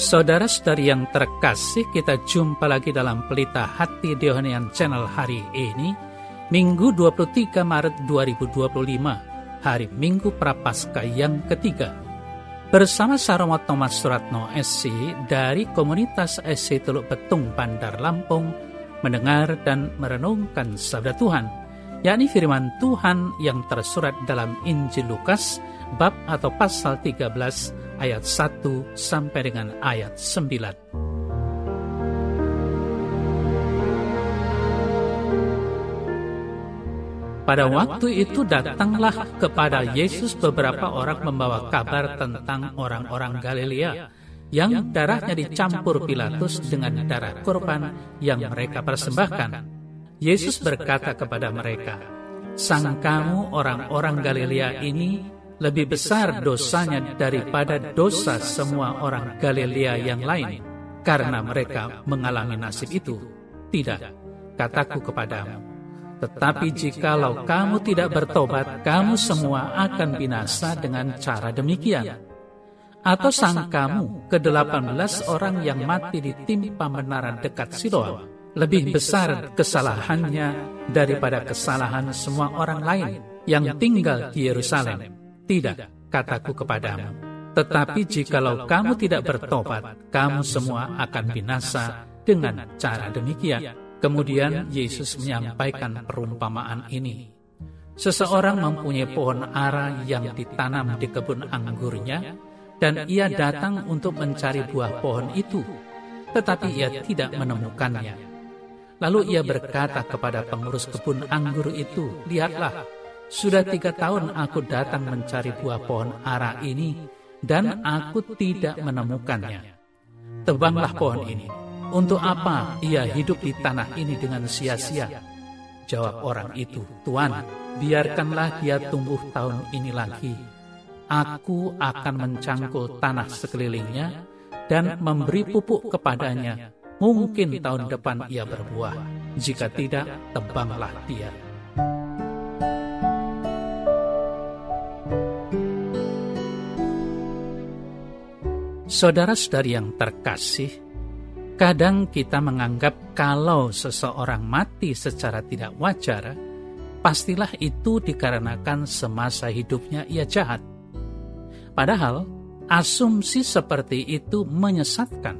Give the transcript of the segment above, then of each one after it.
Saudara-saudari yang terkasih, kita jumpa lagi dalam Pelita Hati Diohanian Channel hari ini, Minggu 23 Maret 2025, hari Minggu Prapaskah yang ketiga. Bersama Saromo Thomas Suratno SC dari komunitas SC Teluk Betung, Bandar Lampung, mendengar dan merenungkan sabda Tuhan, yakni firman Tuhan yang tersurat dalam Injil Lukas, bab atau pasal 13, ayat 1 sampai dengan ayat 9. Pada waktu itu datanglah kepada Yesus beberapa orang membawa kabar tentang orang-orang Galilea yang darahnya dicampur Pilatus dengan darah korban yang mereka persembahkan. Yesus berkata kepada mereka, "Sangkamu orang-orang Galilea ini lebih besar dosanya daripada dosa semua orang Galilea yang lain, karena mereka mengalami nasib itu? Tidak, kataku kepadamu. Tetapi jikalau kamu tidak bertobat, kamu semua akan binasa dengan cara demikian. Atau sangkamu ke-18 orang yang mati ditimpa menara dekat Siloam lebih besar kesalahannya daripada kesalahan semua orang lain yang tinggal di Yerusalem? Tidak, kataku kepadamu. Tetapi jikalau kamu tidak bertobat, kamu semua akan binasa dengan cara demikian." Kemudian Yesus menyampaikan perumpamaan ini. Seseorang mempunyai pohon ara yang ditanam di kebun anggurnya, dan ia datang untuk mencari buah pohon itu, tetapi ia tidak menemukannya. Lalu ia berkata kepada pengurus kebun anggur itu, "Lihatlah, sudah 3 tahun aku datang mencari buah pohon ara ini, dan aku tidak menemukannya. Tebanglah pohon ini. Untuk apa ia hidup di tanah ini dengan sia-sia?" Jawab orang itu, "Tuan, biarkanlah dia tumbuh tahun ini lagi. Aku akan mencangkul tanah sekelilingnya dan memberi pupuk kepadanya. Mungkin tahun depan ia berbuah. Jika tidak, tebanglah dia." Saudara-saudari yang terkasih, kadang kita menganggap kalau seseorang mati secara tidak wajar, pastilah itu dikarenakan semasa hidupnya ia jahat. Padahal, asumsi seperti itu menyesatkan.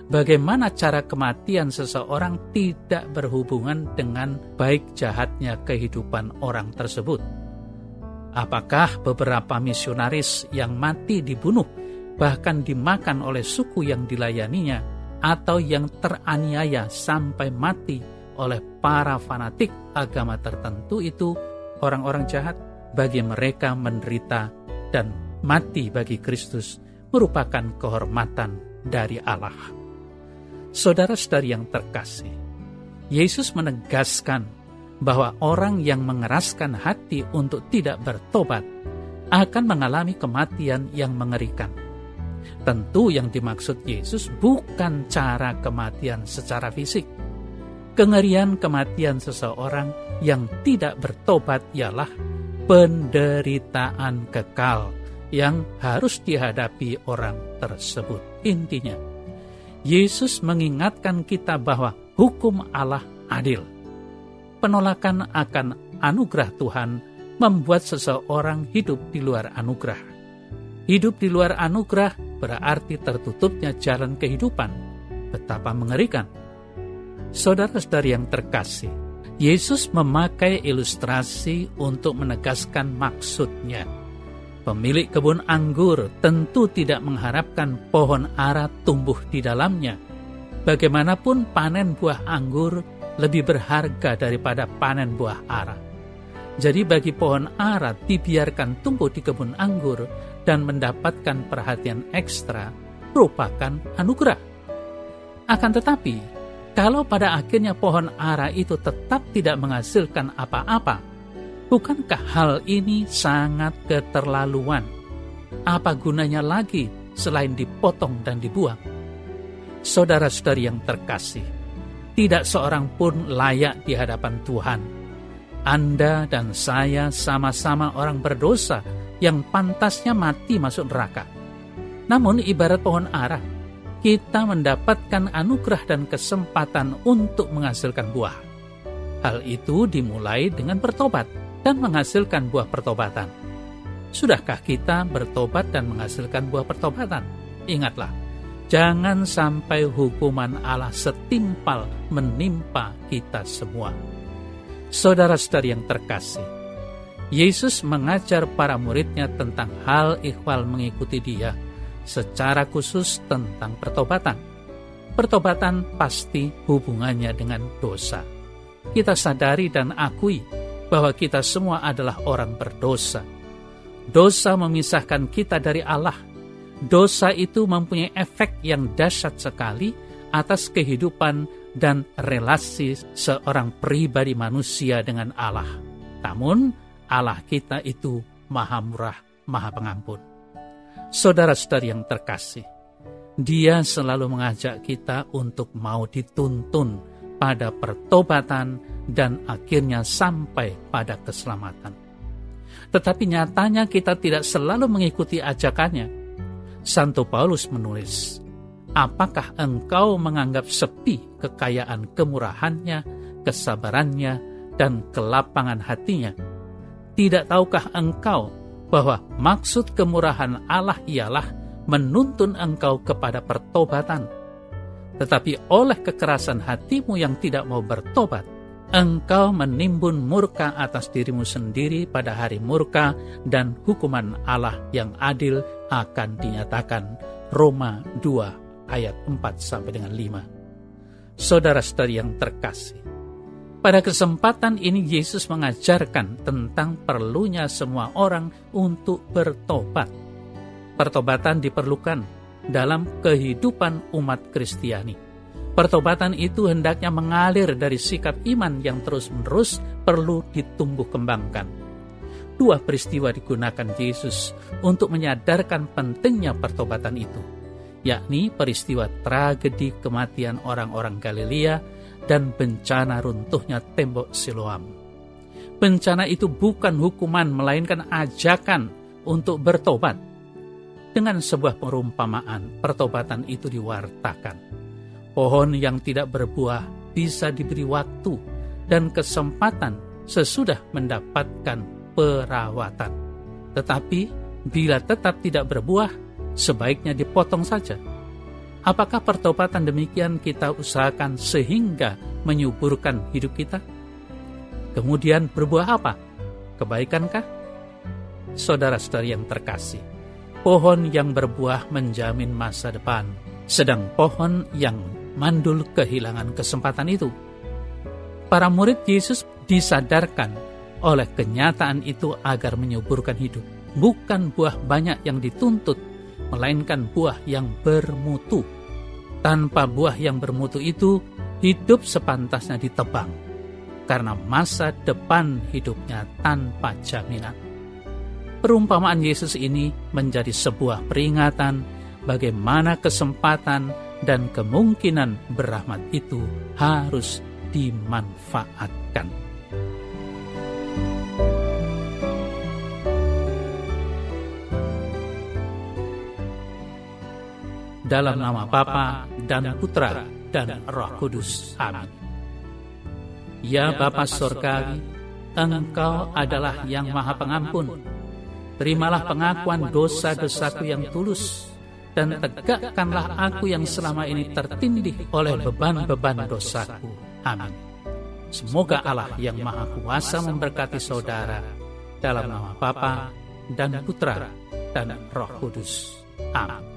Bagaimana cara kematian seseorang tidak berhubungan dengan baik jahatnya kehidupan orang tersebut? Apakah beberapa misionaris yang mati dibunuh, bahkan dimakan oleh suku yang dilayaninya, atau yang teraniaya sampai mati oleh para fanatik agama tertentu itu orang-orang jahat? Bagi mereka menderita dan mati bagi Kristus merupakan kehormatan dari Allah. Saudara-saudari yang terkasih, Yesus menegaskan bahwa orang yang mengeraskan hati untuk tidak bertobat akan mengalami kematian yang mengerikan. Tentu yang dimaksud Yesus bukan cara kematian secara fisik. Kengerian kematian seseorang yang tidak bertobat ialah penderitaan kekal yang harus dihadapi orang tersebut. Intinya, Yesus mengingatkan kita bahwa hukum Allah adil. Penolakan akan anugerah Tuhan membuat seseorang hidup di luar anugerah. Hidup di luar anugerah berarti tertutupnya jalan kehidupan. Betapa mengerikan. Saudara-saudari yang terkasih, Yesus memakai ilustrasi untuk menegaskan maksudnya. Pemilik kebun anggur tentu tidak mengharapkan pohon ara tumbuh di dalamnya. Bagaimanapun panen buah anggur lebih berharga daripada panen buah ara. Jadi bagi pohon ara dibiarkan tumbuh di kebun anggur dan mendapatkan perhatian ekstra merupakan anugerah. Akan tetapi, kalau pada akhirnya pohon ara itu tetap tidak menghasilkan apa-apa, bukankah hal ini sangat keterlaluan? Apa gunanya lagi selain dipotong dan dibuang? Saudara-saudari yang terkasih, tidak seorang pun layak di hadapan Tuhan. Anda dan saya sama-sama orang berdosa yang pantasnya mati masuk neraka. Namun ibarat pohon ara, kita mendapatkan anugerah dan kesempatan untuk menghasilkan buah. Hal itu dimulai dengan bertobat dan menghasilkan buah pertobatan. Sudahkah kita bertobat dan menghasilkan buah pertobatan? Ingatlah, jangan sampai hukuman Allah setimpal menimpa kita semua. Saudara-saudari yang terkasih, Yesus mengajar para muridnya tentang hal ikhwal mengikuti Dia, secara khusus tentang pertobatan. Pertobatan pasti hubungannya dengan dosa. Kita sadari dan akui bahwa kita semua adalah orang berdosa. Dosa memisahkan kita dari Allah. Dosa itu mempunyai efek yang dahsyat sekali atas kehidupan dan relasi seorang pribadi manusia dengan Allah. Namun, Allah kita itu Maha Murah, Maha Pengampun. Saudara-saudari yang terkasih, Dia selalu mengajak kita untuk mau dituntun pada pertobatan dan akhirnya sampai pada keselamatan. Tetapi nyatanya kita tidak selalu mengikuti ajakannya. Santo Paulus menulis, "Apakah engkau menganggap sepi kekayaan kemurahannya, kesabarannya, dan kelapangan hatinya? Tidak tahukah engkau bahwa maksud kemurahan Allah ialah menuntun engkau kepada pertobatan? Tetapi oleh kekerasan hatimu yang tidak mau bertobat, engkau menimbun murka atas dirimu sendiri pada hari murka, dan hukuman Allah yang adil akan dinyatakan." Roma 2 ayat 4-5. Saudara-saudari yang terkasih, pada kesempatan ini Yesus mengajarkan tentang perlunya semua orang untuk bertobat. Pertobatan diperlukan dalam kehidupan umat Kristiani. Pertobatan itu hendaknya mengalir dari sikap iman yang terus-menerus perlu ditumbuh kembangkan. Dua peristiwa digunakan Yesus untuk menyadarkan pentingnya pertobatan itu, yakni peristiwa tragedi kematian orang-orang Galilea dan bencana runtuhnya tembok Siloam. Bencana itu bukan hukuman, melainkan ajakan untuk bertobat. Dengan sebuah perumpamaan, pertobatan itu diwartakan. Pohon yang tidak berbuah bisa diberi waktu dan kesempatan sesudah mendapatkan perawatan. Tetapi bila tetap tidak berbuah, sebaiknya dipotong saja. Apakah pertobatan demikian kita usahakan sehingga menyuburkan hidup kita? Kemudian berbuah apa? Kebaikankah? Saudara-saudari yang terkasih, pohon yang berbuah menjamin masa depan, sedang pohon yang mandul kehilangan kesempatan itu. Para murid Yesus disadarkan oleh kenyataan itu agar menyuburkan hidup. Bukan buah banyak yang dituntut, melainkan buah yang bermutu. Tanpa buah yang bermutu itu, hidup sepantasnya ditebang, karena masa depan hidupnya tanpa jaminan. Perumpamaan Yesus ini menjadi sebuah peringatan bagaimana kesempatan dan kemungkinan berahmat itu harus dimanfaatkan. Dalam nama Bapa dan Putra dan Roh Kudus. Amin. Ya Bapa Surgawi, Engkau adalah yang Maha Pengampun. Terimalah pengakuan dosa-dosaku yang tulus, dan tegakkanlah aku yang selama ini tertindih oleh beban-beban dosaku. Amin. Semoga Allah yang Maha Kuasa memberkati saudara, dalam nama Bapa dan Putra dan Roh Kudus. Amin.